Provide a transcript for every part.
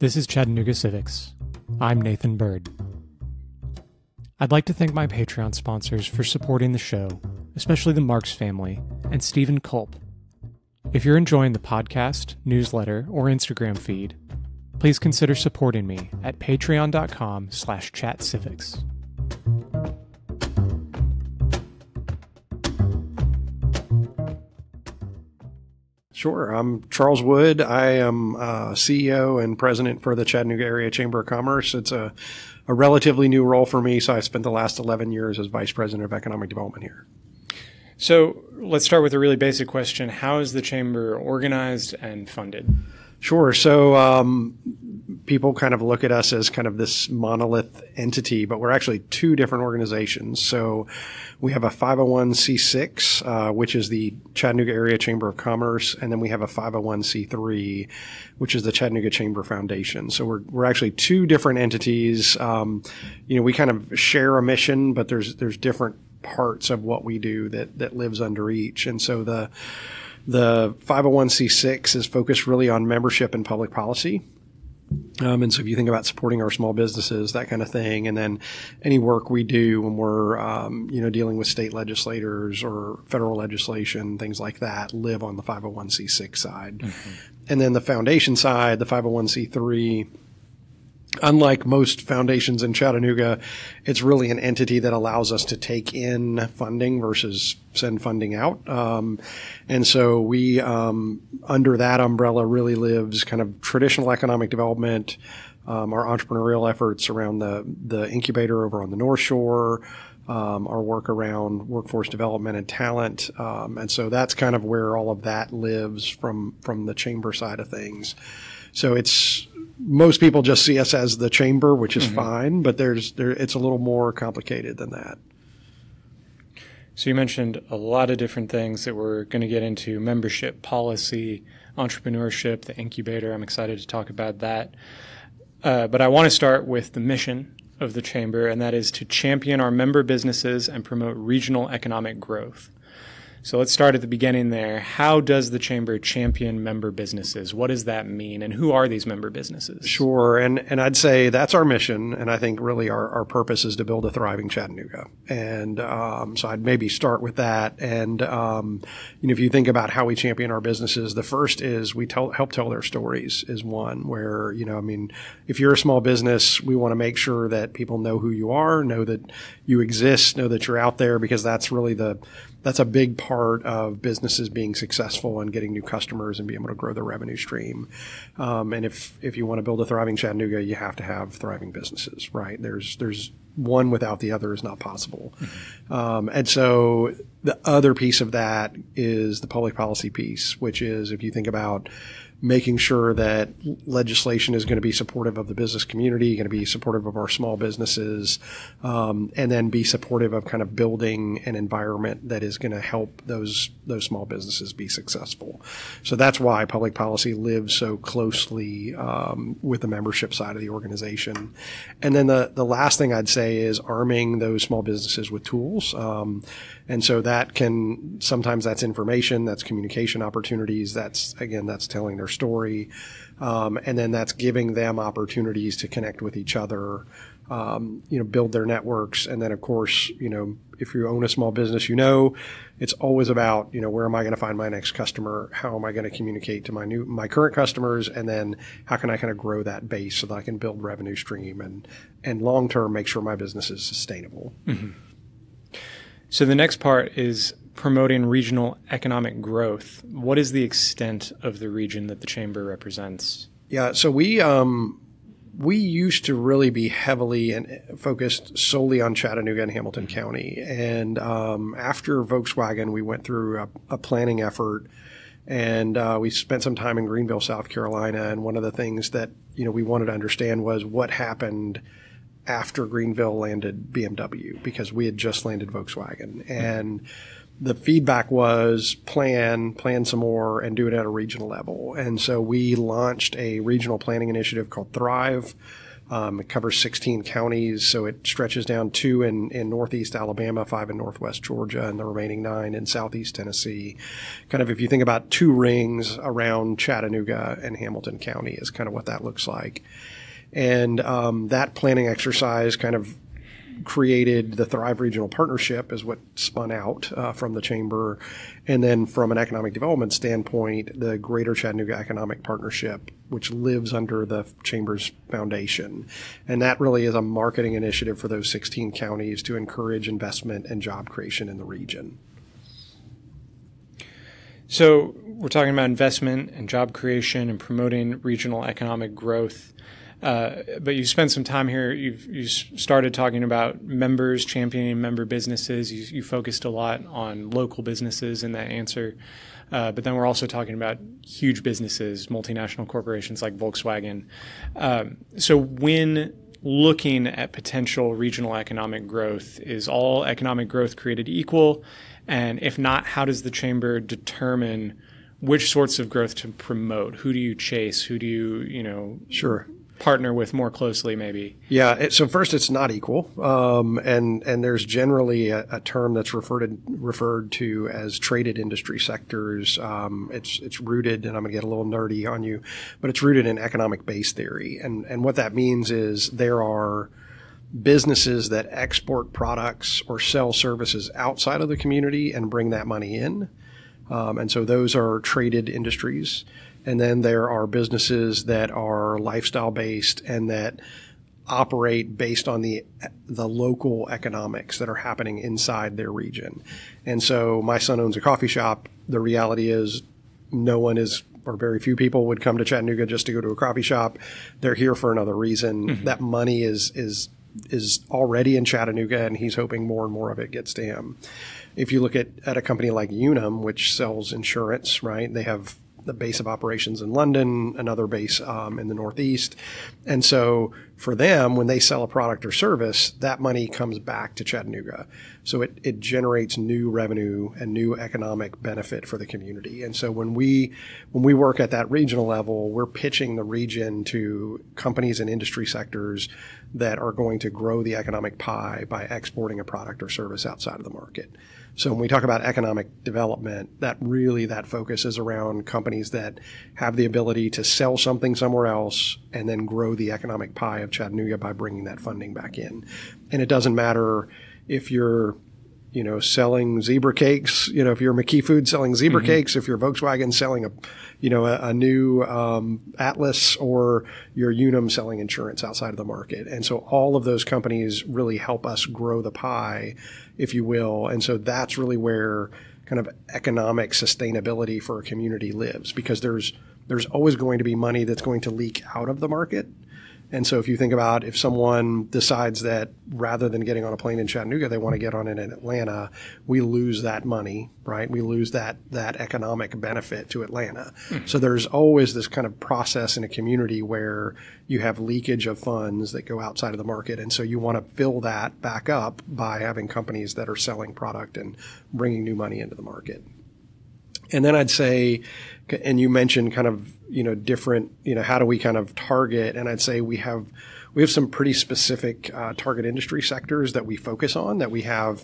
This is Chattanooga Civics. I'm Nathan Bird. I'd like to thank my Patreon sponsors for supporting the show, especially the Marks family and Stephen Culp. If you're enjoying the podcast, newsletter, or Instagram feed, please consider supporting me at patreon.com/chatcivics. Sure. I'm Charles Wood. I am CEO and president for the Chattanooga Area Chamber of Commerce. It's a relatively new role for me, so I spent the last 11 years as vice president of economic development here. So let's start with a really basic question. How is the chamber organized and funded? Sure. So people kind of look at us as kind of this monolith entity, but we're actually two different organizations. So we have a 501c6, which is the Chattanooga Area Chamber of Commerce, and then we have a 501c3, which is the Chattanooga Chamber Foundation. So we're actually two different entities. We kind of share a mission, but there's different parts of what we do that lives under each. And so the 501c6 is focused really on membership and public policy. And so if you think about supporting our small businesses, that kind of thing, and then any work we do when we're, dealing with state legislators or federal legislation, things like that, live on the 501c6 side. Mm-hmm. And then the foundation side, the 501c3, unlike most foundations in Chattanooga, it's really an entity that allows us to take in funding versus send funding out. And so we, under that umbrella, really lives kind of traditional economic development, our entrepreneurial efforts around the incubator over on the North Shore, our work around workforce development and talent. And so that's kind of where all of that lives from the chamber side of things. So most people just see us as the chamber, which is fine, but it's a little more complicated than that. So you mentioned a lot of different things that we're going to get into: membership, policy, entrepreneurship, the incubator. I'm excited to talk about that. But I want to start with the mission of the chamber, and that is to champion our member businesses and promote regional economic growth. So let's start at the beginning there. How does the chamber champion member businesses? What does that mean? And who are these member businesses? Sure. And I'd say that's our mission. And I think really our purpose is to build a thriving Chattanooga. And so I'd maybe start with that. And if you think about how we champion our businesses, the first is we help tell their stories is one where, if you're a small business, we want to make sure that people know who you are, know that you exist, know that you're out there, because that's really that's a big part of businesses being successful and getting new customers and being able to grow their revenue stream. And if you want to build a thriving Chattanooga, you have to have thriving businesses, right? There's one without the other is not possible. Mm-hmm. And so the other piece of that is the public policy piece, which is if you think about making sure that legislation is going to be supportive of the business community, going to be supportive of our small businesses, and then be supportive of kind of building an environment that is going to help those small businesses be successful. So that's why public policy lives so closely with the membership side of the organization. And then the last thing I'd say is arming those small businesses with tools. And so sometimes that's information, that's communication opportunities, that's telling their story. And then that's giving them opportunities to connect with each other, build their networks. And then of course, if you own a small business, it's always about, where am I going to find my next customer? How am I going to communicate to my current customers? And then how can I kind of grow that base so that I can build revenue stream and long-term make sure my business is sustainable. Mm-hmm. So the next part is promoting regional economic growth. What is the extent of the region that the chamber represents? Yeah, so we used to really be heavily and focused solely on Chattanooga and Hamilton County. And after Volkswagen, we went through a planning effort, and we spent some time in Greenville, South Carolina. And one of the things that we wanted to understand was what happened after Greenville landed BMW, because we had just landed Volkswagen. And the feedback was plan some more and do it at a regional level. And so we launched a regional planning initiative called Thrive, It covers 16 counties, so it stretches down 2 in northeast Alabama, 5 in northwest Georgia, and the remaining 9 in southeast Tennessee. Kind of if you think about 2 rings around Chattanooga and Hamilton County is kind of what that looks like. And that planning exercise kind of created the Thrive Regional Partnership is what spun out from the Chamber. And then from an economic development standpoint, the Greater Chattanooga Economic Partnership, which lives under the Chamber's foundation. And that really is a marketing initiative for those 16 counties to encourage investment and job creation in the region. So we're talking about investment and job creation and promoting regional economic growth. But you spent some time here. You started talking about members, championing member businesses. You focused a lot on local businesses in that answer. But then we're also talking about huge businesses, multinational corporations like Volkswagen. So when looking at potential regional economic growth, is all economic growth created equal? And if not, how does the Chamber determine which sorts of growth to promote? Who do you chase? Who do you, Sure. partner with more closely, maybe? Yeah. So first, it's not equal, and there's generally a term that's referred to as traded industry sectors. It's rooted, and I'm going to get a little nerdy on you, but it's rooted in economic base theory, and what that means is there are businesses that export products or sell services outside of the community and bring that money in, and so those are traded industries. And then there are businesses that are lifestyle based and that operate based on the local economics that are happening inside their region. And so my son owns a coffee shop. The reality is no one is, or very few people would come to Chattanooga just to go to a coffee shop. They're here for another reason. Mm-hmm. That money is already in Chattanooga, and he's hoping more and more of it gets to him. If you look at a company like Unum, which sells insurance, right? They have the base of operations in London, another base in the Northeast. And so for them, when they sell a product or service, that money comes back to Chattanooga. So it generates new revenue and new economic benefit for the community. And so when we work at that regional level, we're pitching the region to companies and industry sectors that are going to grow the economic pie by exporting a product or service outside of the market. So when we talk about economic development, that focus is around companies that have the ability to sell something somewhere else and then grow the economic pie of Chattanooga by bringing that funding back in. And it doesn't matter if you're, selling zebra cakes, if you're McKee Foods selling zebra mm-hmm. cakes, if you're Volkswagen selling a new Atlas, or you're Unum selling insurance outside of the market. And so all of those companies really help us grow the pie, if you will. And so that's really where kind of economic sustainability for a community lives, because there's always going to be money that's going to leak out of the market. And so if you think about if someone decides that rather than getting on a plane in Chattanooga, they want to get on it in Atlanta, we lose that money, right? We lose that economic benefit to Atlanta. Mm-hmm. So there's always this kind of process in a community where you have leakage of funds that go outside of the market. And so you want to fill that back up by having companies that are selling product and bringing new money into the market. And then I'd say, and you mentioned kind of, different, how do we kind of target? And I'd say we have some pretty specific target industry sectors that we focus on, that we have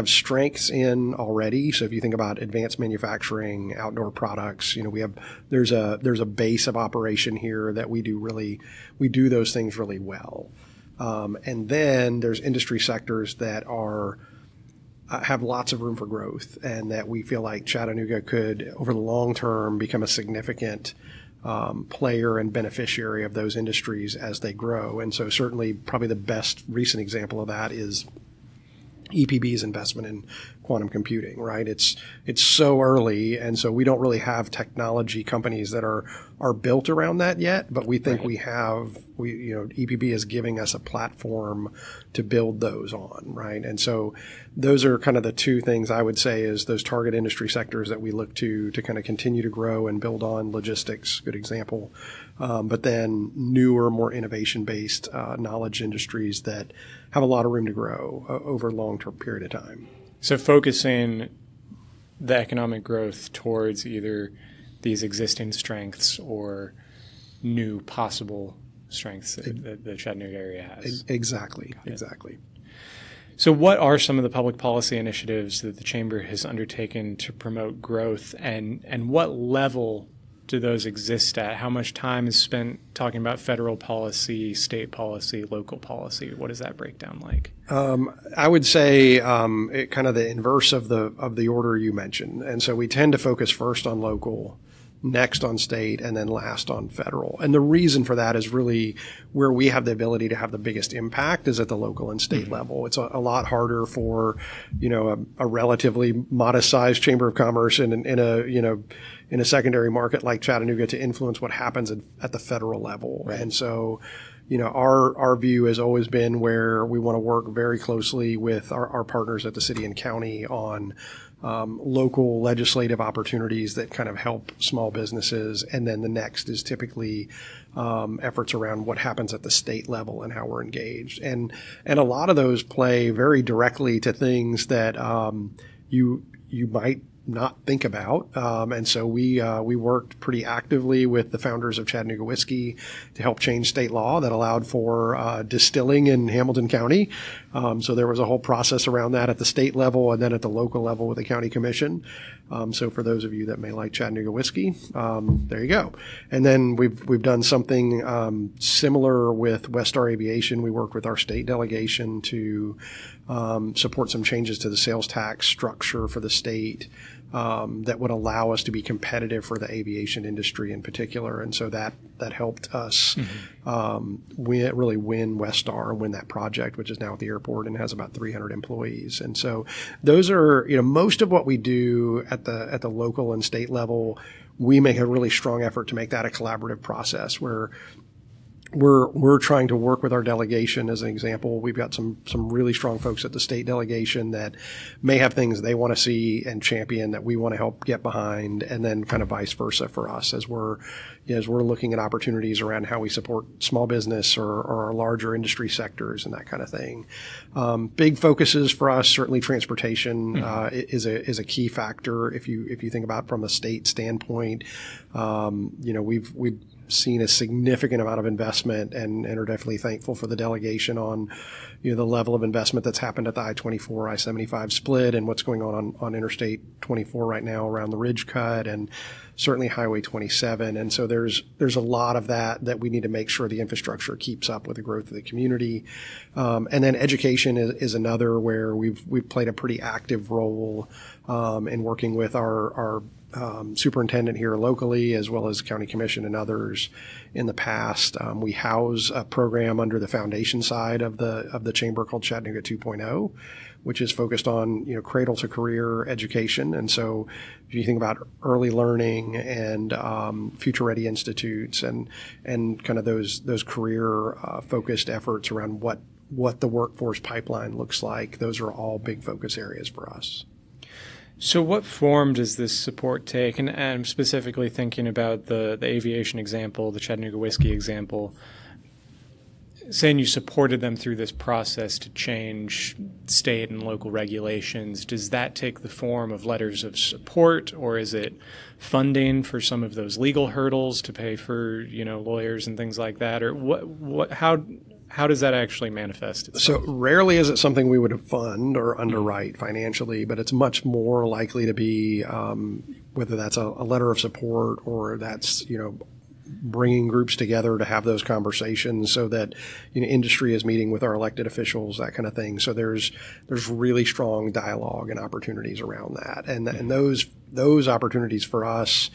strengths in already. So if you think about advanced manufacturing, outdoor products, there's a base of operation here that we do those things really well. And then there's industry sectors that have lots of room for growth, and that we feel like Chattanooga could, over the long term, become a significant player and beneficiary of those industries as they grow. And so certainly probably the best recent example of that is EPB's investment in quantum computing, right? It's so early, and so we don't really have technology companies that are built around that yet, but we think right. EPB is giving us a platform to build those on, right? And so those are kind of the two things I would say is those target industry sectors that we look to kind of continue to grow and build on. Logistics, good example. But then newer, more innovation-based knowledge industries that have a lot of room to grow over a long-term period of time. So focusing the economic growth towards either these existing strengths or new possible strengths that the Chattanooga area has. Exactly. So what are some of the public policy initiatives that the Chamber has undertaken to promote growth, and what level do those exist at? How much time is spent talking about federal policy, state policy, local policy? What does that break down like? I would say kind of the inverse of the order you mentioned. And so we tend to focus first on local, next on state, and then last on federal. And the reason for that is really where we have the ability to have the biggest impact is at the local and state level. It's a lot harder for, a relatively modest-sized chamber of commerce in a secondary market like Chattanooga to influence what happens at the federal level. Right. And so, our view has always been where we want to work very closely with our partners at the city and county on local legislative opportunities that kind of help small businesses. And then the next is typically efforts around what happens at the state level and how we're engaged. And a lot of those play very directly to things that you might not think about. And so we worked pretty actively with the founders of Chattanooga Whiskey to help change state law that allowed for distilling in Hamilton County. So there was a whole process around that at the state level and then at the local level with the county commission. So for those of you that may like Chattanooga whiskey, there you go. And then we've done something similar with Westar Aviation. We worked with our state delegation to support some changes to the sales tax structure for the state that would allow us to be competitive for the aviation industry in particular. And so that helped us really win Westar and win that project, which is now at the airport and has about 300 employees. And so those are, most of what we do at the local and state level, we make a really strong effort to make that a collaborative process where we're trying to work with our delegation. As an example, we've got some really strong folks at the state delegation that may have things they want to see and champion that we want to help get behind, and then kind of vice versa for us as we're looking at opportunities around how we support small business or our larger industry sectors and that kind of thing. Big focuses for us, certainly transportation is a key factor. If you think about from a state standpoint, we've seen a significant amount of investment and are definitely thankful for the delegation on, the level of investment that's happened at the I-24, I-75 split and what's going on Interstate 24 right now around the Ridge Cut and certainly Highway 27. And so there's a lot of that we need to make sure the infrastructure keeps up with the growth of the community. And then education is another where we've played a pretty active role in working with our superintendent here locally, as well as county commission and others in the past. We house a program under the foundation side of the chamber called Chattanooga 2.0, which is focused on, cradle to career education. And so if you think about early learning and future ready institutes and kind of those career focused efforts around what the workforce pipeline looks like, those are all big focus areas for us. So what form does this support take? And I'm specifically thinking about the aviation example, the Chattanooga whiskey example, saying you supported them through this process to change state and local regulations. Does that take the form of letters of support, or is it funding for some of those legal hurdles to pay for, lawyers and things like that? Or how does that actually manifest itself? So rarely is it something we would fund or underwrite financially, but it's much more likely to be whether that's a letter of support or that's, bringing groups together to have those conversations so that, industry is meeting with our elected officials, that kind of thing. So there's really strong dialogue and opportunities around that. And those opportunities for us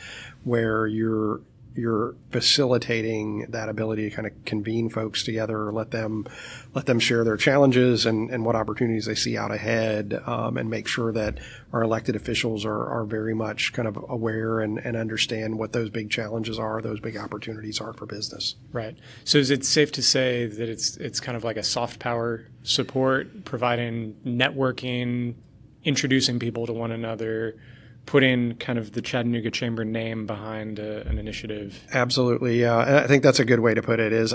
where you're facilitating that ability to kind of convene folks together, let them share their challenges and what opportunities they see out ahead, and make sure that our elected officials are very much kind of aware and understand what those big challenges are, those big opportunities are for business. Right. So is it safe to say that it's kind of like a soft power support, providing networking, introducing people to one another, putting kind of the Chattanooga Chamber name behind an initiative. Absolutely. And I think that's a good way to put it is,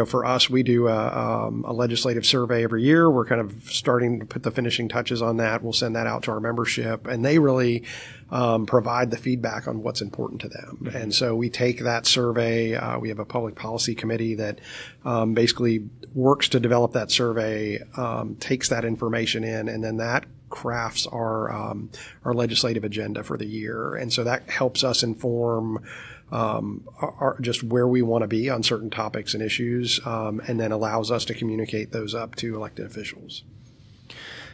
for us, we do a legislative survey every year. We're kind of starting to put the finishing touches on that. We'll send that out to our membership, and they really provide the feedback on what's important to them. Mm-hmm. And so we take that survey. We have a public policy committee that basically works to develop that survey, takes that information in, and then that crafts our legislative agenda for the year. And so that helps us inform just where we want to be on certain topics and issues, and then allows us to communicate those up to elected officials.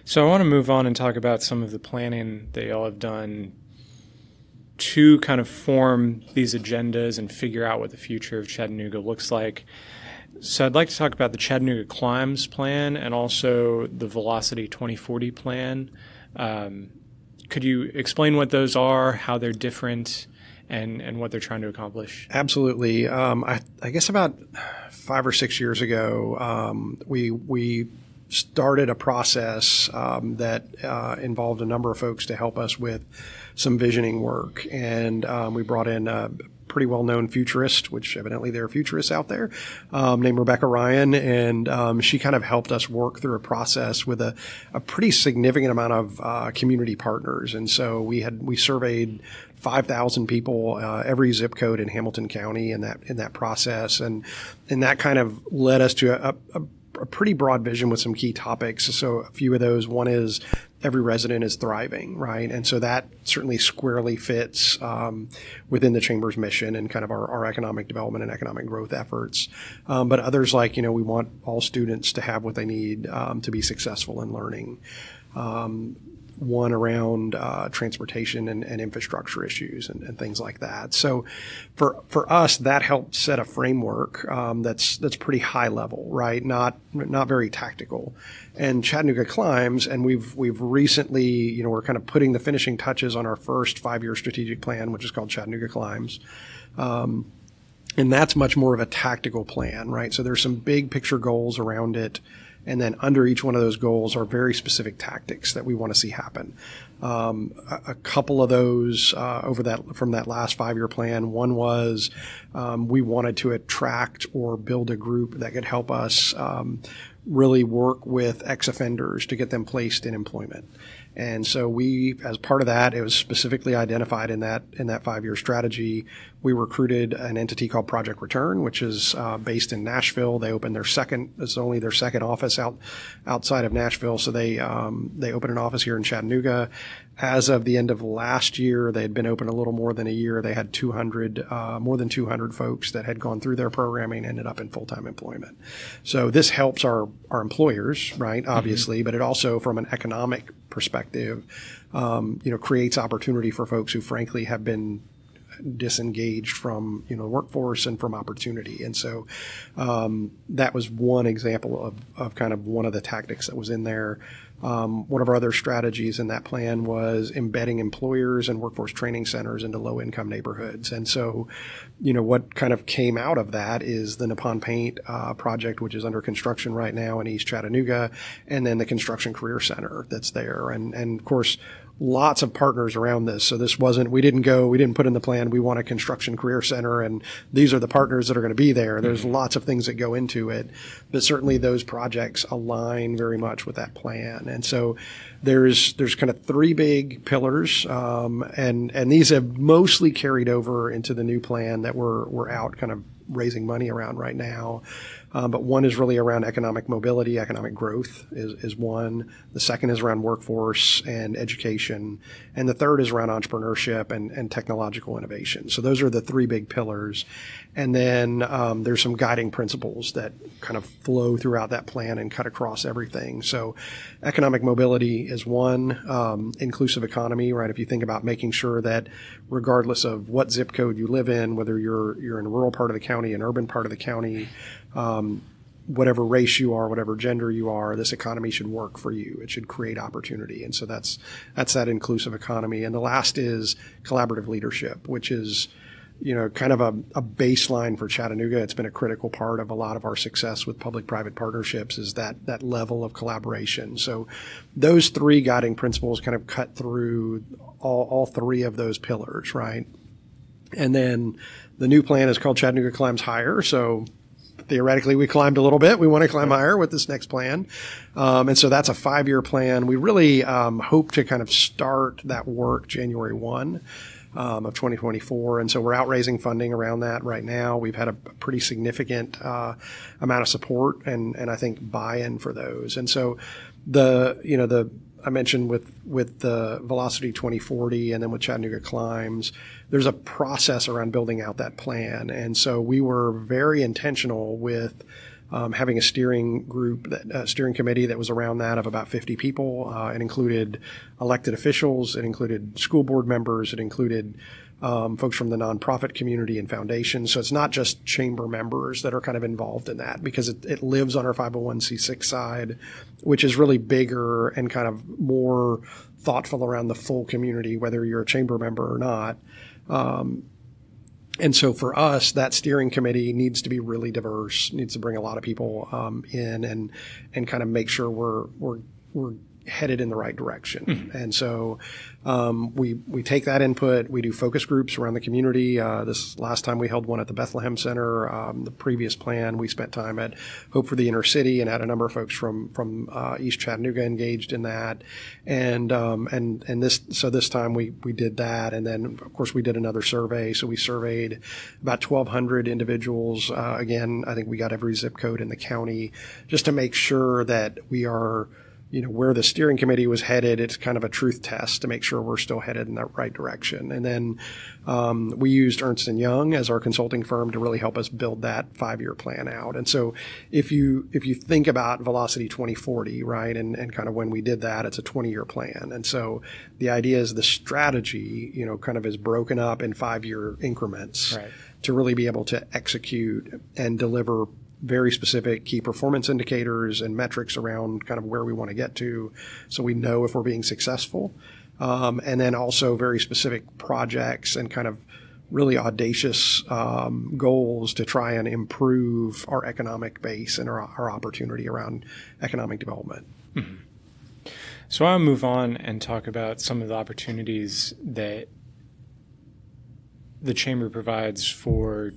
So I want to move on and talk about some of the planning that y'all have done to kind of form these agendas and figure out what the future of Chattanooga looks like. So I'd like to talk about the Chattanooga Climbs plan and also the Velocity 2040 plan. Could you explain what those are, how they're different, and what they're trying to accomplish? Absolutely. I guess about 5 or 6 years ago, we started a process that involved a number of folks to help us with some visioning work. And we brought in a pretty well-known futurist, which evidently there are futurists out there, named Rebecca Ryan. And she kind of helped us work through a process with a pretty significant amount of community partners. And so we surveyed 5,000 people, every zip code in Hamilton County in that process. And that kind of led us to a pretty broad vision with some key topics. So a few of those, one is every resident is thriving, right? And so that certainly squarely fits within the Chamber's mission and kind of our economic development and economic growth efforts. But others like, we want all students to have what they need to be successful in learning. One around transportation and infrastructure issues and things like that. So for us, that helped set a framework that's pretty high level, right? Not very tactical. And Chattanooga Climbs, and we've recently, we're kind of putting the finishing touches on our first 5-year strategic plan, which is called Chattanooga Climbs. And that's much more of a tactical plan, right? So there's some big picture goals around it. And then under each one of those goals are very specific tactics that we want to see happen. A couple of those from that last 5-year plan. One was we wanted to attract or build a group that could help us really work with ex-offenders to get them placed in employment. And so we, as part of that, it was specifically identified in that 5-year strategy. We recruited an entity called Project Return, which is based in Nashville. They opened it's only their second office outside of Nashville. So they opened an office here in Chattanooga. As of the end of last year, they had been open a little more than a year. They had more than 200 folks that had gone through their programming and ended up in full-time employment. So this helps our employers, right? Obviously, but it also, from an economic perspective, creates opportunity for folks who frankly have been disengaged from the workforce and from opportunity. And so that was one example of kind of one of the tactics that was in there. One of our other strategies in that plan was embedding employers and workforce training centers into low-income neighborhoods. And so, what kind of came out of that is the Nippon Paint project, which is under construction right now in East Chattanooga, and then the Construction Career Center that's there. And of course, lots of partners around this. So we didn't put in the plan, we want a construction career center and these are the partners that are going to be there. There's lots of things that go into it, but certainly those projects align very much with that plan. And so there's kind of 3 big pillars, and these have mostly carried over into the new plan that we're out kind of raising money around right now. But one is really around economic mobility, economic growth is one. The second is around workforce and education. And the third is around entrepreneurship and technological innovation. So those are the 3 big pillars. And then there's some guiding principles that kind of flow throughout that plan and cut across everything. So economic mobility is one, inclusive economy, right? If you think about making sure that regardless of what zip code you live in, whether you're in a rural part of the county, an urban part of the county, whatever race you are, whatever gender you are, this economy should work for you. It should create opportunity. And so that's that inclusive economy. And the last is collaborative leadership, which is kind of a baseline for Chattanooga. It's been a critical part of a lot of our success with public-private partnerships is that level of collaboration. So those three guiding principles kind of cut through all three of those pillars, right? And then the new plan is called Chattanooga Climbs Higher. So theoretically, we climbed a little bit. We want to climb higher with this next plan. And so that's a 5-year plan. We really hope to kind of start that work January 1. Of 2024. And so we're out raising funding around that right now. We've had a pretty significant amount of support and I think buy-in for those. And so I mentioned with the Velocity 2040 and then with Chattanooga Climbs, there's a process around building out that plan. And so we were very intentional with having a steering committee that was around that of about 50 people. It included elected officials. It included school board members. It included folks from the nonprofit community and foundations. So it's not just chamber members that are kind of involved in that because it lives on our 501c6 side, which is really bigger and kind of more thoughtful around the full community, whether you're a chamber member or not. And so for us, that steering committee needs to be really diverse, needs to bring a lot of people in and kind of make sure we're headed in the right direction. Mm-hmm. And so we take that input. We do focus groups around the community. This last time we held one at the Bethlehem Center. The previous plan, we spent time at Hope for the Inner City and had a number of folks from East Chattanooga engaged in that. And this time we did that. And then, of course, we did another survey. So we surveyed about 1,200 individuals. Again, I think we got every zip code in the county just to make sure that we are where the steering committee was headed. It's kind of a truth test to make sure we're still headed in that right direction. And then we used Ernst & Young as our consulting firm to really help us build that 5-year plan out. And so if you think about Velocity 2040, right, and kind of when we did that, it's a 20-year plan. And so the idea is the strategy, kind of is broken up in 5-year increments right. to really be able to execute and deliver very specific key performance indicators and metrics around kind of where we want to get to so we know if we're being successful. And then also very specific projects and kind of really audacious goals to try and improve our economic base and our opportunity around economic development. Mm-hmm. So I'll move on and talk about some of the opportunities that the Chamber provides for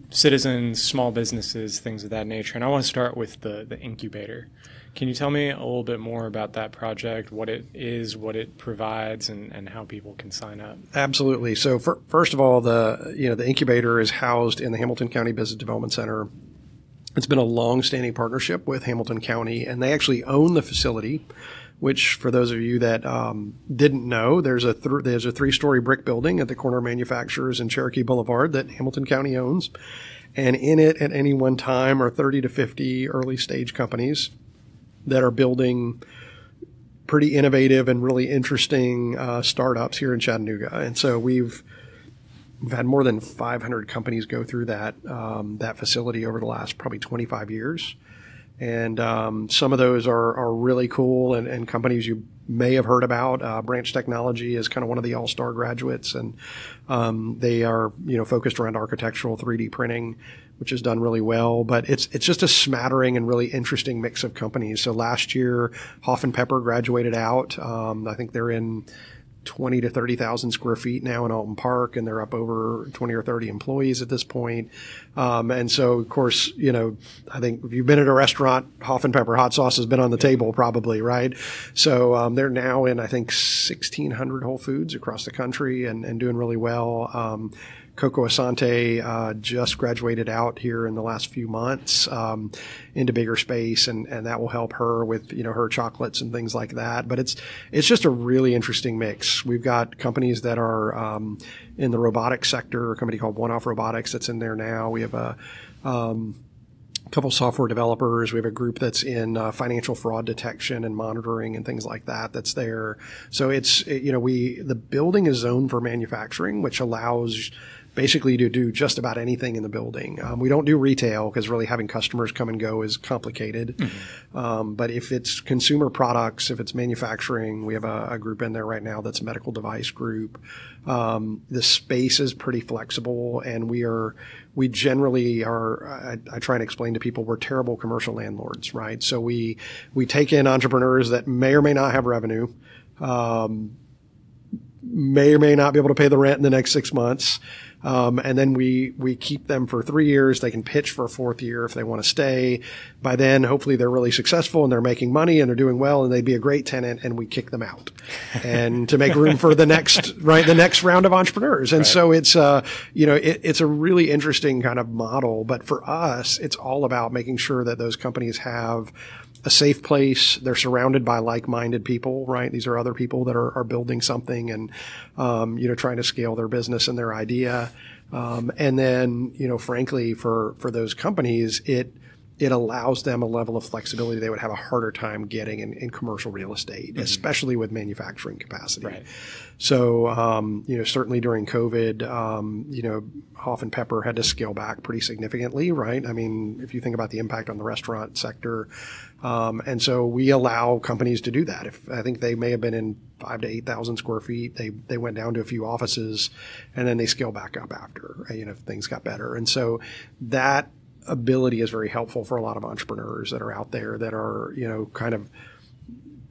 citizens, small businesses, things of that nature. And I want to start with the incubator. Can you tell me a little bit more about that project, what it is, what it provides, and how people can sign up? Absolutely. So first of all, the incubator is housed in the Hamilton County Business Development Center. It's been a long-standing partnership with Hamilton County, and they actually own the facility, which for those of you that didn't know, there's a 3-story brick building at the corner of Manufacturers and Cherokee Boulevard that Hamilton County owns. And in it at any one time are 30 to 50 early stage companies that are building pretty innovative and really interesting startups here in Chattanooga. And so we've had more than 500 companies go through that facility over the last probably 25 years. And some of those are really cool and companies you may have heard about. Branch Technology is kind of one of the all-star graduates, and they are focused around architectural 3D printing, which has done really well. But it's just a smattering and really interesting mix of companies. So last year, Hoff and Pepper graduated out. I think they're in 20 to 30,000 square feet now in Alton Park, and they're up over 20 or 30 employees at this point. And so, of course, I think if you've been at a restaurant, Hoff and Pepper hot sauce has been on the table probably, right? So they're now in, I think, 1,600 Whole Foods across the country and doing really well. Coco Asante just graduated out here in the last few months into bigger space, and that will help her with her chocolates and things like that. But it's just a really interesting mix. We've got companies that are in the robotics sector, a company called One Off Robotics that's in there now. We have a couple software developers. We have a group that's in financial fraud detection and monitoring and things like that that's there. So it's the building is zoned for manufacturing, which allows basically to do just about anything in the building. We don't do retail because really having customers come and go is complicated. But if it's consumer products, if it's manufacturing, we have a group in there right now that's a medical device group. The space is pretty flexible, and we generally are, I try and explain to people, we're terrible commercial landlords, right? So we take in entrepreneurs that may or may not have revenue, may or may not be able to pay the rent in the next 6 months. And then we keep them for 3 years. They can pitch for a 4th year if they want to stay. By then, hopefully they're really successful and they're making money and they're doing well and they'd be a great tenant, and we kick them out and to make room for the next round of entrepreneurs. And so it's, it's a really interesting kind of model. But for us, it's all about making sure that those companies have a safe place. They're surrounded by like-minded people, right? These are other people that are building something and, trying to scale their business and their idea. And then, frankly, for those companies, it allows them a level of flexibility they would have a harder time getting in commercial real estate, especially with manufacturing capacity. Right. So, certainly during COVID, Hoff and Pepper had to scale back pretty significantly, right? I mean, if you think about the impact on the restaurant sector, and so we allow companies to do that. I think they may have been in 5,000 to 8,000 square feet, they went down to a few offices, and then they scale back up after, if things got better. And so that ability is very helpful for a lot of entrepreneurs that are out there that are,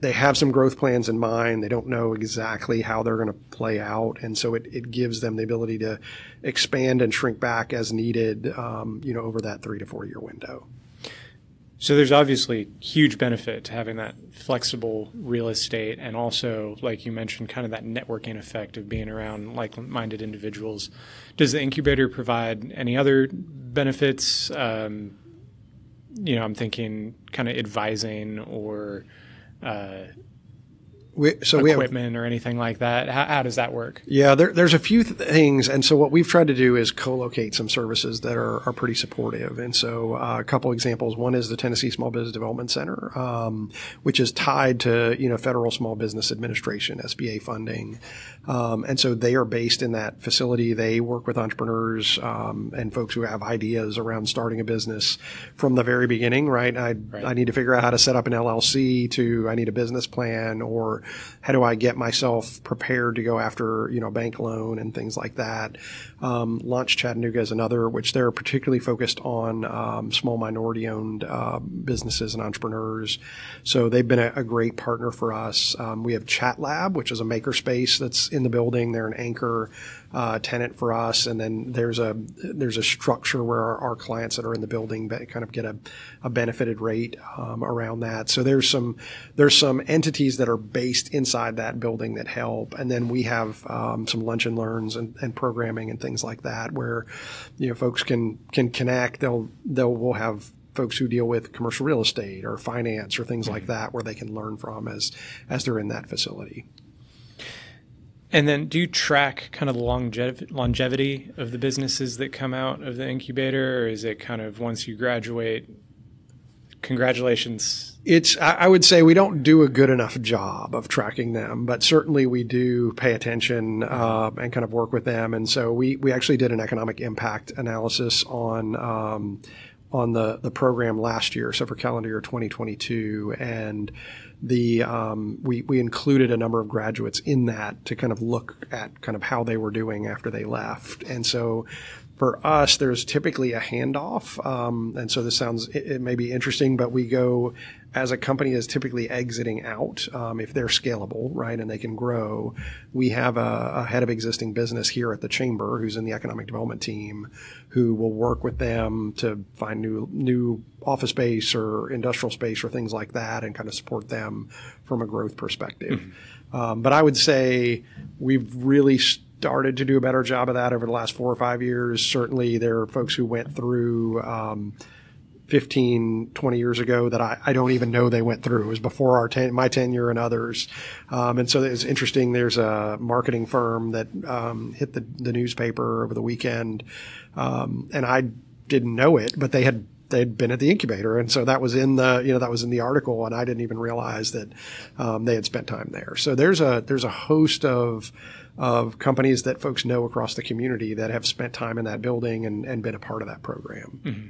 they have some growth plans in mind. They don't know exactly how they're going to play out. And so it gives them the ability to expand and shrink back as needed, over that 3 to 4 year window. So there's obviously huge benefit to having that flexible real estate, and also, like you mentioned, kind of that networking effect of being around like-minded individuals. Does the incubator provide any other benefits? I'm thinking kind of advising or equipment or anything like that. How does that work? Yeah, there's a few things. And so what we've tried to do is co-locate some services that are pretty supportive. And so a couple examples. One is the Tennessee Small Business Development Center, which is tied to, Federal Small Business Administration, SBA funding. And so they are based in that facility. They work with entrepreneurs and folks who have ideas around starting a business from the very beginning, right? I need to figure out how to set up an LLC I need a business plan, or how do I get myself prepared to go after, a bank loan and things like that. Launch Chattanooga is another, which they're particularly focused on small minority-owned businesses and entrepreneurs. So they've been a great partner for us. We have Chat Lab, which is a makerspace that's in the building. They're an anchor tenant for us, and then there's a structure where our clients that are in the building kind of get a benefited rate around that. So there's some entities that are based inside that building that help, and then we have some lunch and learns and programming and things like that where folks can connect. We'll have folks who deal with commercial real estate or finance or things like that where they can learn from as they're in that facility. And then do you track kind of the longevity of the businesses that come out of the incubator, or is it kind of once you graduate, congratulations? I would say we don't do a good enough job of tracking them, but certainly we do pay attention and kind of work with them. And so we actually did an economic impact analysis on the program last year, so for calendar year 2022, and we included a number of graduates in that to kind of look at kind of how they were doing after they left. And so for us, there's typically a handoff. And so this it may be interesting, but we go as a company is typically exiting out. If they're scalable, right, and they can grow, we have a head of existing business here at the chamber who's in the economic development team who will work with them to find new office space or industrial space or things like that and kind of support them from a growth perspective. Mm-hmm. But I would say we've really started to do a better job of that over the last 4 or 5 years. Certainly there are folks who went through 15, 20 years ago that I don't even know they went through. It was before my tenure and others. And so it's interesting. There's a marketing firm that hit the newspaper over the weekend. And I didn't know it, but they'd been at the incubator. And so that was in the article, and I didn't even realize that they had spent time there. So there's a host of of companies that folks know across the community that have spent time in that building and been a part of that program. Mm-hmm.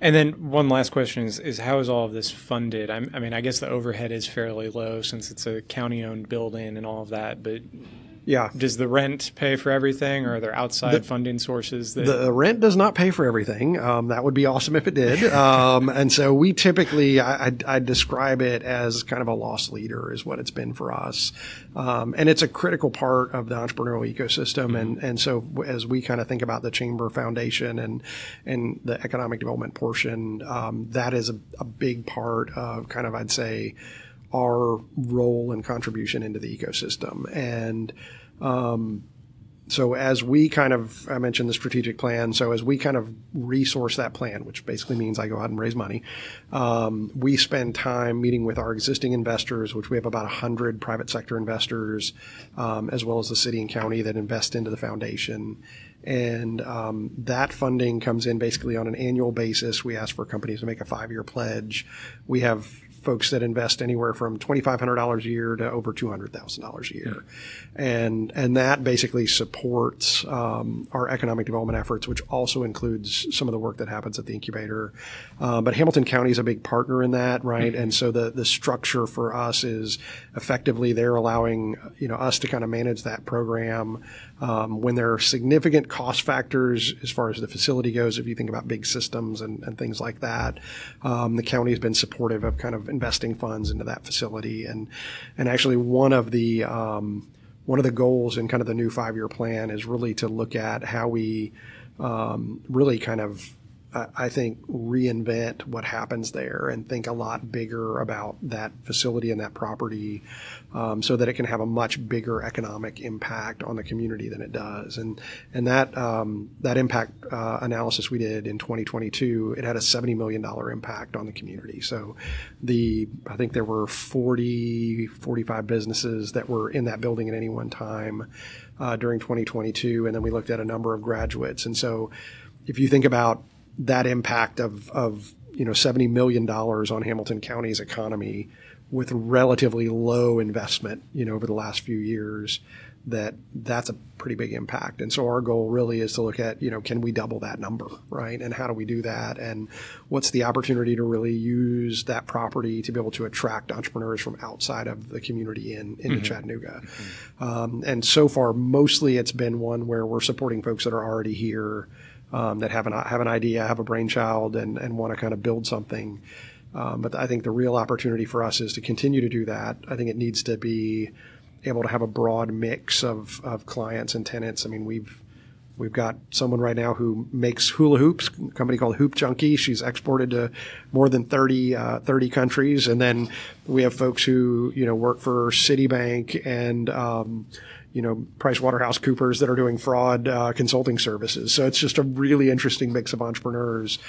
And then one last question is how is all of this funded? I mean, I guess the overhead is fairly low since it's a county-owned building and all of that, but yeah. Does the rent pay for everything, or are there outside funding sources? The rent does not pay for everything. That would be awesome if it did. And so we typically, I describe it as kind of a loss leader is what it's been for us. And it's a critical part of the entrepreneurial ecosystem. Mm-hmm. And so as we kind of think about the Chamber Foundation and the economic development portion, that is a big part of kind of, I'd say, our role and contribution into the ecosystem. And so as we kind of, I mentioned the strategic plan. So as we kind of resource that plan, which basically means I go out and raise money, we spend time meeting with our existing investors, which we have about 100 private sector investors, as well as the city and county that invest into the foundation. And that funding comes in basically on an annual basis. We ask for companies to make a 5-year pledge. We have folks that invest anywhere from $2,500 a year to over $200,000 a year. And that basically supports our economic development efforts, which also includes some of the work that happens at the incubator. But Hamilton County is a big partner in that, right? And so the structure for us is effectively they're allowing us to kind of manage that program. When there are significant cost factors as far as the facility goes, if you think about big systems and things like that, the county has been supportive of kind of investing funds into that facility. And actually one of the goals in kind of the new 5-year plan is really to look at how we really kind of I think, reinvent what happens there and think a lot bigger about that facility and that property so that it can have a much bigger economic impact on the community than it does. And that impact analysis we did in 2022, it had a $70 million impact on the community. So I think there were 45 businesses that were in that building at any one time during 2022. And then we looked at a number of graduates. And so if you think about that impact of $70 million on Hamilton County's economy with relatively low investment, over the last few years, that's a pretty big impact. And so our goal really is to look at, can we double that number, right? And how do we do that? And what's the opportunity to really use that property to be able to attract entrepreneurs from outside of the community into mm-hmm. Chattanooga? Mm-hmm. And so far, mostly it's been one where we're supporting folks that are already here, that have an idea, have a brainchild, and want to kind of build something. But I think the real opportunity for us is to continue to do that. I think it needs to be able to have a broad mix of clients and tenants. I mean, we've got someone right now who makes hula hoops, a company called Hoop Junkie. She's exported to more than 30 countries. And then we have folks who, work for Citibank and, PricewaterhouseCoopers that are doing fraud consulting services. So it's just a really interesting mix of entrepreneurs.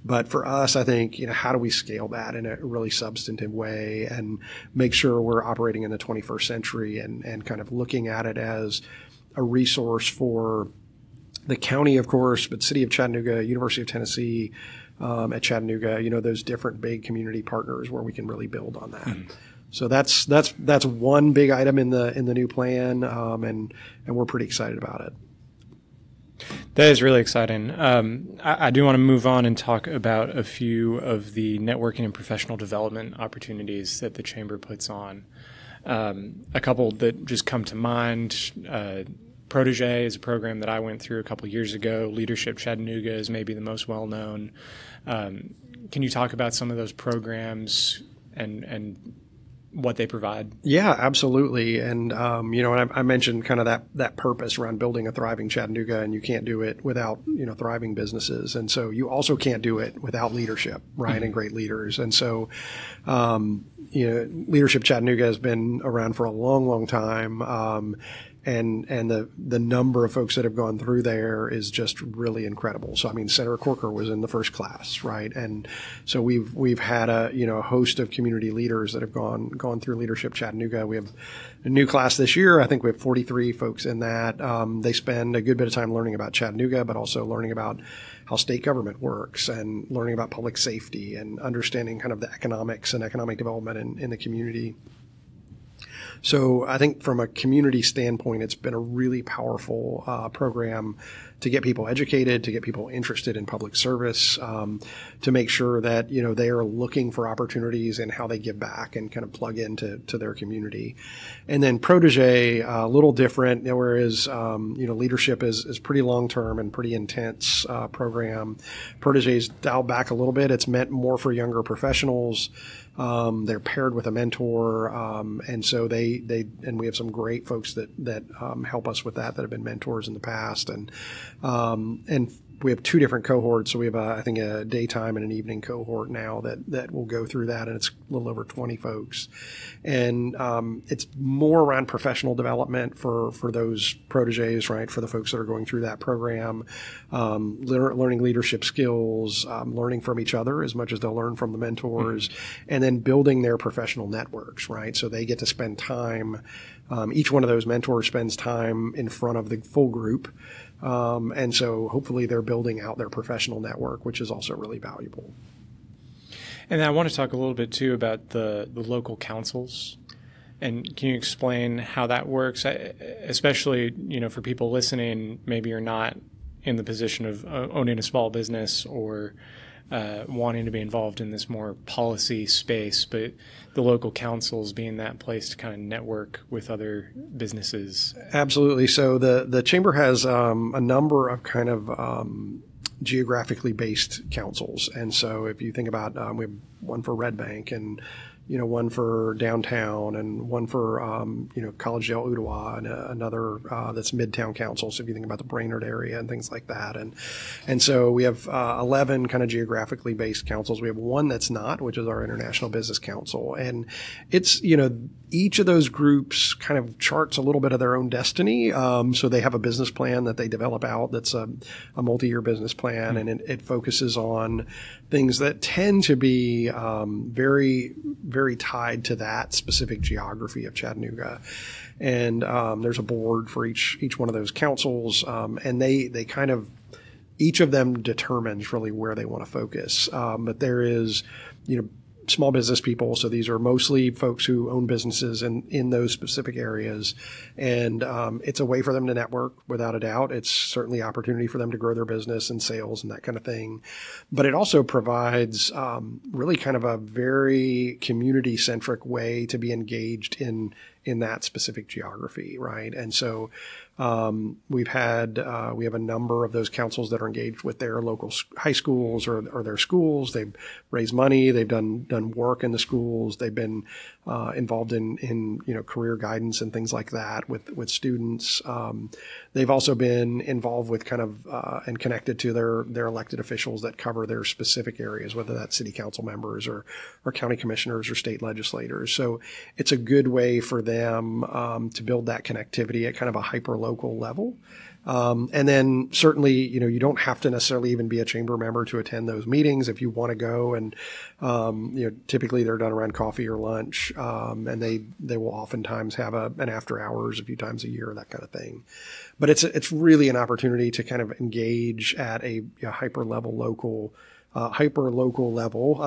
But for us, I think, how do we scale that in a really substantive way and make sure we're operating in the 21st century and kind of looking at it as a resource for the county, of course, but City of Chattanooga, University of Tennessee at Chattanooga, those different big community partners where we can really build on that. Mm-hmm. So that's one big item in the new plan, and we're pretty excited about it. That is really exciting. I do want to move on and talk about a few of the networking and professional development opportunities that the Chamber puts on. A couple that just come to mind. Protege is a program that I went through a couple years ago. Leadership Chattanooga is maybe the most well-known. Can you talk about some of those programs and what they provide? Yeah, absolutely. And, I mentioned kind of that purpose around building a thriving Chattanooga, and you can't do it without, thriving businesses. And so you also can't do it without leadership, right? Mm-hmm. And great leaders. And so, Leadership Chattanooga has been around for a long, long time. And the number of folks that have gone through there is just really incredible. So, I mean, Senator Corker was in the first class, right? And so we've had a host of community leaders that have gone through Leadership Chattanooga. We have a new class this year. I think we have 43 folks in that. They spend a good bit of time learning about Chattanooga, but also learning about how state government works and learning about public safety and understanding kind of the economics and economic development in the community. So I think from a community standpoint, it's been a really powerful program to get people educated, to get people interested in public service, to make sure that, they are looking for opportunities in how they give back and kind of plug into their community. And then Protege, a little different, whereas, leadership is pretty long-term and pretty intense program. Protege's dialed back a little bit. It's meant more for younger professionals. They're paired with a mentor, and so and we have some great folks that help us with that have been mentors in the past, and we have two different cohorts. So we have I think a daytime and an evening cohort now that will go through that, and it's a little over 20 folks, and it's more around professional development for those proteges, right? For the folks that are going through that program, learning leadership skills, learning from each other as much as they'll learn from the mentors, and then building their professional networks, right? So they get to spend time. Each one of those mentors spends time in front of the full group. And so hopefully they're building out their professional network, which is also really valuable. And I want to talk a little bit too about the local councils. And can you explain how that works? Especially, for people listening, maybe you're not in the position of owning a small business or wanting to be involved in this more policy space, but the local councils being that place to kind of network with other businesses. Absolutely. So the chamber has a number of kind of geographically based councils. And so if you think about, we have one for Red Bank and one for downtown and one for, Collegedale, Ottawa, and another that's Midtown Council. So if you think about the Brainerd area and things like that. And so we have 11 kind of geographically based councils. We have one that's not, which is our International Business Council. And it's, each of those groups kind of charts a little bit of their own destiny. So they have a business plan that they develop out that's a multi-year business plan, and it focuses on things that tend to be very, very tied to that specific geography of Chattanooga. And there's a board for each one of those councils, and they kind of, each of them determines really where they want to focus. But there is, small business people. So these are mostly folks who own businesses in those specific areas. And it's a way for them to network, without a doubt. It's certainly opportunity for them to grow their business and sales and that kind of thing. But it also provides really kind of a very community-centric way to be engaged in that specific geography, right? And so we have a number of those councils that are engaged with their local high schools or their schools. They've raised money. They've done work in the schools. They've been involved in career guidance and things like that with students. They've also been involved with kind of and connected to their elected officials that cover their specific areas, whether that's city council members or county commissioners or state legislators. So it's a good way for them to build that connectivity at kind of a hyper-local level. And then certainly, you don't have to necessarily even be a chamber member to attend those meetings if you want to go. And, typically they're done around coffee or lunch. And they will oftentimes have an after hours a few times a year, that kind of thing. But it's really an opportunity to kind of engage at a hyper local level.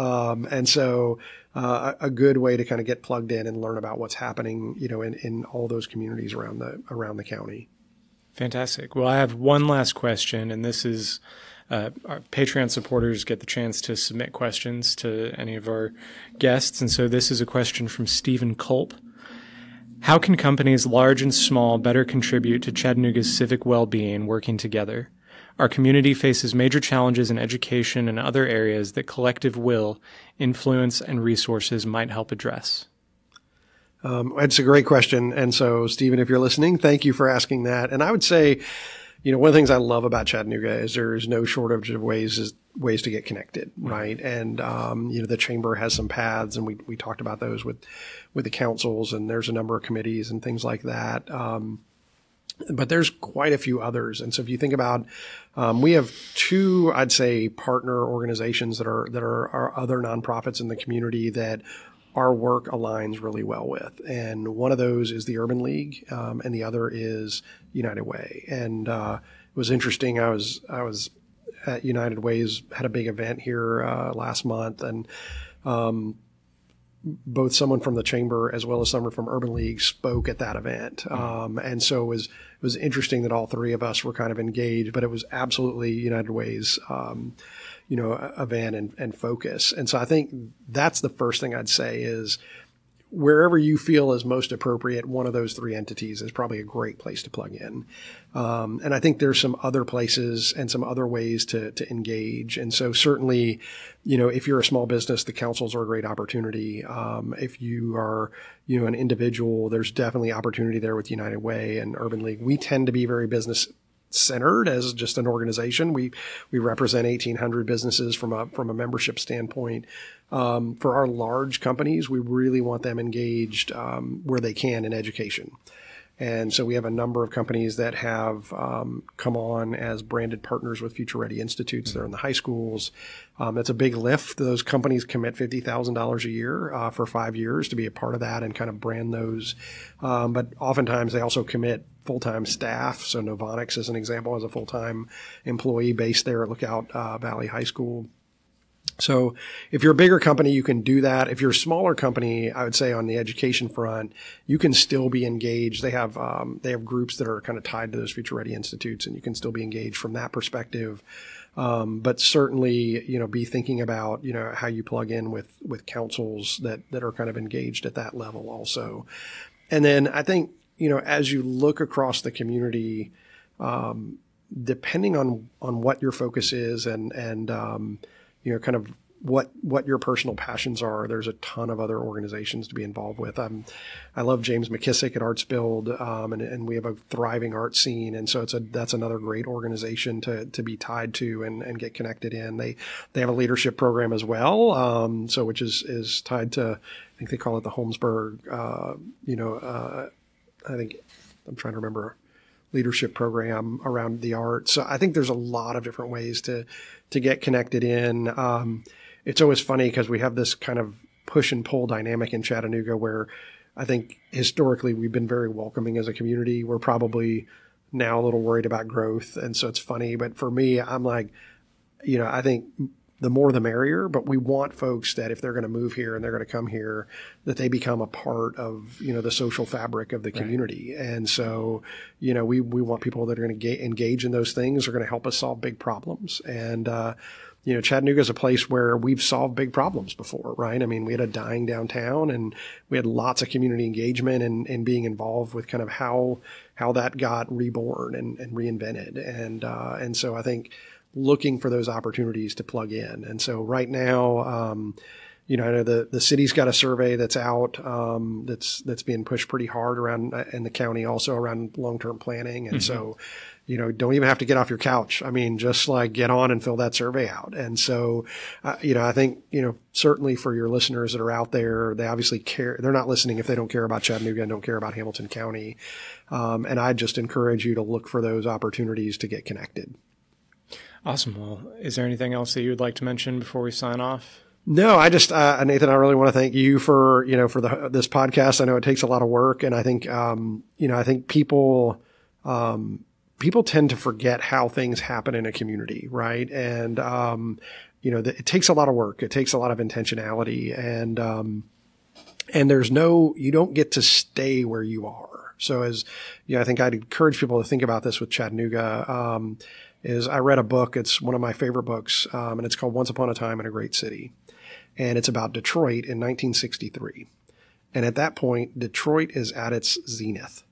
And so, a good way to kind of get plugged in and learn about what's happening, in all those communities around the county. Fantastic. Well, I have one last question, and this is our Patreon supporters get the chance to submit questions to any of our guests. And so this is a question from Stephen Culp. How can companies large and small better contribute to Chattanooga's civic well-being working together? Our community faces major challenges in education and other areas that collective will, influence, and resources might help address. It's a great question. And so, Stephen, if you're listening, thank you for asking that. And I would say, one of the things I love about Chattanooga is there is no shortage of ways to get connected, right? And, the chamber has some paths, and we talked about those with the councils, and there's a number of committees and things like that. But there's quite a few others. And so if you think about, we have two, I'd say, partner organizations that are other nonprofits in the community that our work aligns really well with. And one of those is the Urban League, and the other is United Way. And it was interesting. I was at United Way's, had a big event here last month, and both someone from the chamber as well as someone from Urban League spoke at that event. And so it was interesting that all three of us were kind of engaged, but it was absolutely United Way's, event and focus. And so I think that's the first thing I'd say is wherever you feel is most appropriate, one of those three entities is probably a great place to plug in. And I think there's some other places and some other ways to engage. And so certainly, if you're a small business, the councils are a great opportunity. If you are, an individual, there's definitely opportunity there with United Way and Urban League. We tend to be very business centered as just an organization. We represent 1,800 businesses from a membership standpoint. For our large companies, we really want them engaged where they can in education. And so we have a number of companies that have come on as branded partners with Future Ready Institutes. They're in the high schools. It's a big lift. Those companies commit $50,000 a year for 5 years to be a part of that and kind of brand those. But oftentimes they also commit full-time staff. So Novonix, as an example, has a full-time employee based there at Lookout Valley High School. So if you're a bigger company, you can do that. If you're a smaller company, I would say on the education front, you can still be engaged. They have groups that are kind of tied to those Future Ready Institutes, and you can still be engaged from that perspective. But certainly, be thinking about, how you plug in with councils that are kind of engaged at that level also. And then I think, as you look across the community, depending on what your focus is and kind of what your personal passions are, there's a ton of other organizations to be involved with. I love James McKissick at Arts Build, and we have a thriving art scene. And so that's another great organization to be tied to and get connected in. They have a leadership program as well. Which is tied to, I think they call it the Holmesburg, I think I'm trying to remember, leadership program around the arts. So I think there's a lot of different ways to get connected in. It's always funny because we have this kind of push and pull dynamic in Chattanooga where I think historically we've been very welcoming as a community. We're probably now a little worried about growth. And so it's funny. But for me, I'm like, I think the more the merrier, but we want folks that if they're going to move here and they're going to come here, that they become a part of, the social fabric of the community. Right. And so, we want people that are going to engage in those things, are going to help us solve big problems. And, Chattanooga is a place where we've solved big problems before, right? I mean, we had a dying downtown and we had lots of community engagement and being involved with kind of how that got reborn and reinvented. And so I think looking for those opportunities to plug in. And so right now, I know the city's got a survey that's out, that's being pushed pretty hard around in the county also around long-term planning. And so, don't even have to get off your couch. I mean, just like get on and fill that survey out. And so, I think, certainly for your listeners that are out there, they obviously care. They're not listening if they don't care about Chattanooga and don't care about Hamilton County. And I just encourage you to look for those opportunities to get connected. Awesome. Well, is there anything else that you would like to mention before we sign off? No, I just, Nathan, I really want to thank you for, for this podcast. I know it takes a lot of work, and I think, I think people tend to forget how things happen in a community, right? And, it takes a lot of work. It takes a lot of intentionality, and you don't get to stay where you are. So I think I'd encourage people to think about this with Chattanooga. I read a book. It's one of my favorite books, and it's called Once Upon a Time in a Great City. And it's about Detroit in 1963. And at that point, Detroit is at its zenith.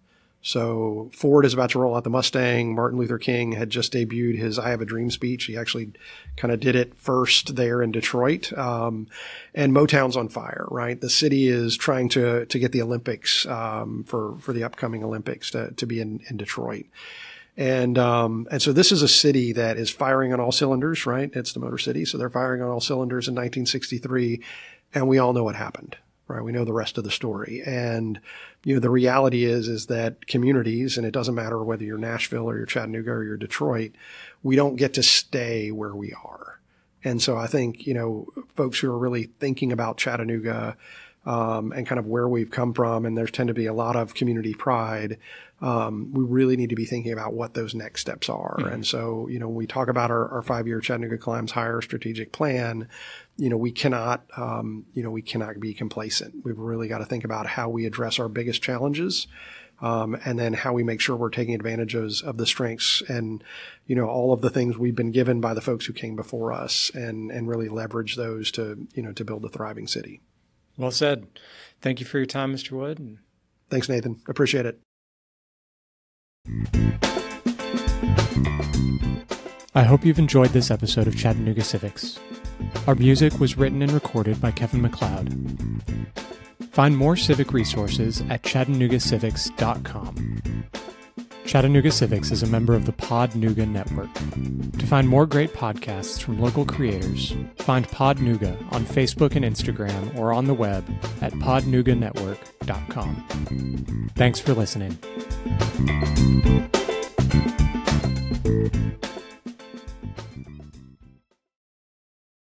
So Ford is about to roll out the Mustang. Martin Luther King had just debuted his I Have a Dream speech. He actually kind of did it first there in Detroit. And Motown's on fire, right? The city is trying to get the Olympics for the upcoming Olympics to be in Detroit. And so this is a city that is firing on all cylinders, right? It's the Motor City. So they're firing on all cylinders in 1963. And we all know what happened, right? We know the rest of the story. And, the reality is that communities, and it doesn't matter whether you're Nashville or you're Chattanooga or you're Detroit, we don't get to stay where we are. And so I think, folks who are really thinking about Chattanooga, and kind of where we've come from, and there's tend to be a lot of community pride, we really need to be thinking about what those next steps are. Mm-hmm. And so, when we talk about our 5-year Chattanooga Climbs Higher strategic plan, we cannot be complacent. We've really got to think about how we address our biggest challenges, and then how we make sure we're taking advantage of the strengths and, all of the things we've been given by the folks who came before us, and really leverage those to build a thriving city. Well said. Thank you for your time, Mr. Wood. Thanks, Nathan. Appreciate it. I hope you've enjoyed this episode of Chattanooga Civics. Our music was written and recorded by Kevin MacLeod. Find more civic resources at ChattanoogaCivics.com. Chattanooga Civics is a member of the Podnooga Network. To find more great podcasts from local creators, find Podnooga on Facebook and Instagram, or on the web at podnooganetwork.com. Thanks for listening.